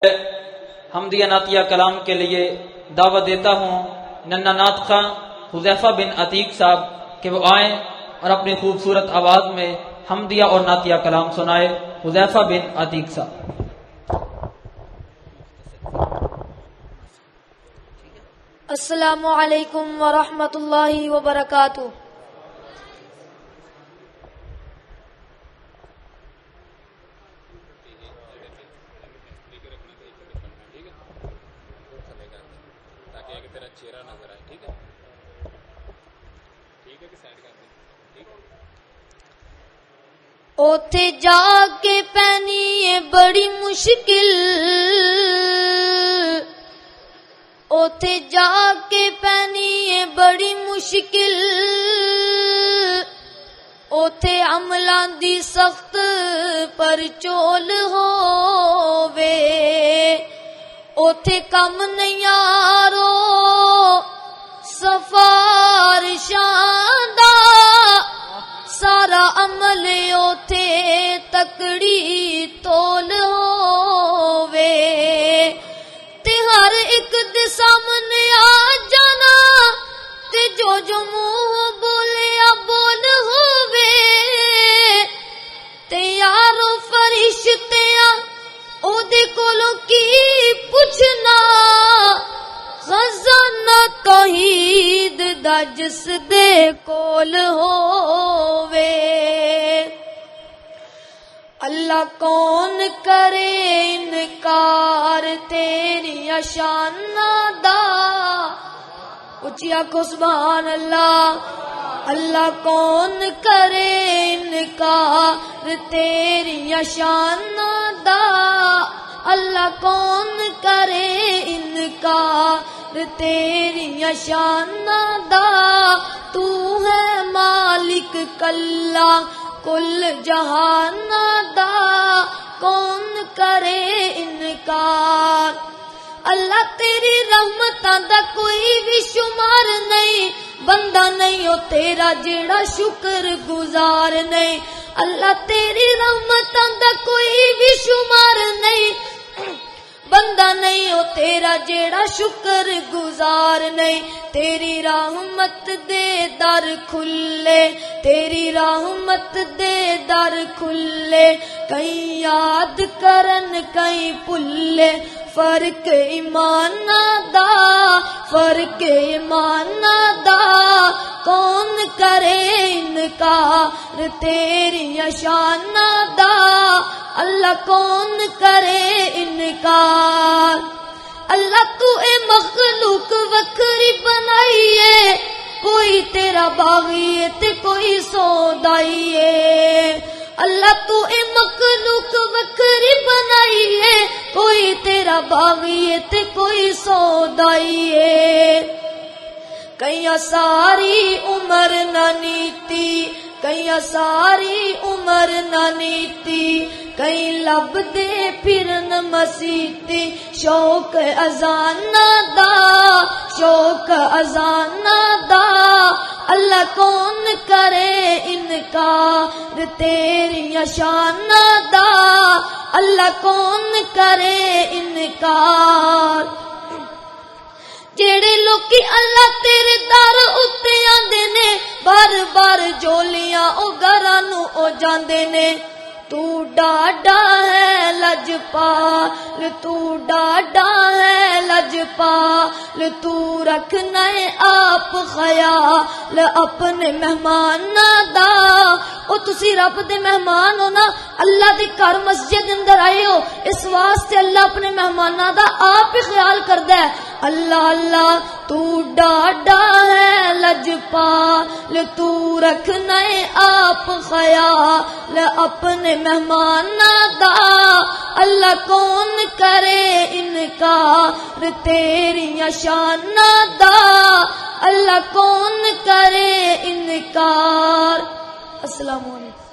حمدیہ نعتیہ کلام کے لیے دعوت دیتا ہوں ننھا نعت خواں حذیفہ بن عتیق صاحب کہ وہ آئیں اور اپنی خوبصورت آواز میں حمدیہ اور نعتیہ کلام سنائے۔ حذیفہ بن عتیق صاحب۔ السلام علیکم ورحمۃ اللہ وبرکاتہ۔ اوتھے جا کے پینی ہے بڑی مشکل، اوتھے جا کے پینی ہے بڑی مشکل، اوتھے عملاں دی سخت پرچول ہووے، اوتھے کم نہیں یارو سفارشاں دا، سارا عمل اوتھے تکڑی تول ہووے، تے ہر ایک دے سامنے آ جانا، تے جو جو منہ بولیا بول ہووے، تے یارو فرشتیاں او دے کولوں کی پوچھنا، خزانہ توحید دا جس دے کول ہووے۔ اللہ کون کرے انکار تیری شاناں دا، اچھی آکھو سبحان اللہ۔ اللہ کون کرے انکار تیری شاناں دا، اللہ کون کرے انکار تیری شاناں دا، تو ہے مالک کلا کل جہاناں دا، کون کرے انکار۔ اللہ تیری رحمتاں دا کوئی بھی شمار نہیں، بندہ نہیں ہو تیرا جیڑا شکر گزار نہیں، اللہ تیری رحمتاں دا کوئی بھی شمار نہیں، بندہ نہیں ہو تیرا جیڑا شکر گزار نہیں، تیری رحمت دے در کھلے، تیری رحمت دے در کھلے، کئی یاد کرن کئی بھلے، فرق ایمان دا، فرق ایمان دا، کون کرے انکار تیری شاناں دا، اللہ کون کرے انکار۔ اللہ تو اے مخلوق وکھری بنائی ہے، کوئی تیرا باغی ہے تے کوئی سودائی ہے، اللہ تو اے مخلوق وکھری بنائی ہے، کوئی تیرا باغی ہے تے کوئی سودائی ہے، کئیاں ساری عمر نہ نیتی، کئیاں ساری عمر نہ نیتی، کئی لب دے پھرن مسیتی، شوق اذاناں دا، شوق اذاناں دا، اللہ کون کرے انکار تیری شاناں دا، اللہ کون کرے انکار۔ جیڑے لوکی اللہ تیرے در اتے آندے نے، بار بار جولیاں او گھراں نوں او جاندے نے، تو ڈاڈا ہے لجپال، تو ڈاڈا ہے لجپال، تو رکھنا ہے آپ خیال اپنے مہماناں دا، او تسی رب دے مہمان ہو نا، اللہ دی گھر مسجد اندر آئے ہو، اس واسطے اللہ اپنے مہماناں دا آپ ہی خیال کردا ہے۔ اللہ اللہ تو ڈاڈا ہے لجپال، تو رکھنا ہے آپ خیال اپنے مہماناں دا، اللہ کون کرے انکار تیری شاناں دا، اللہ کون کرے انکار۔ السلام علیکم۔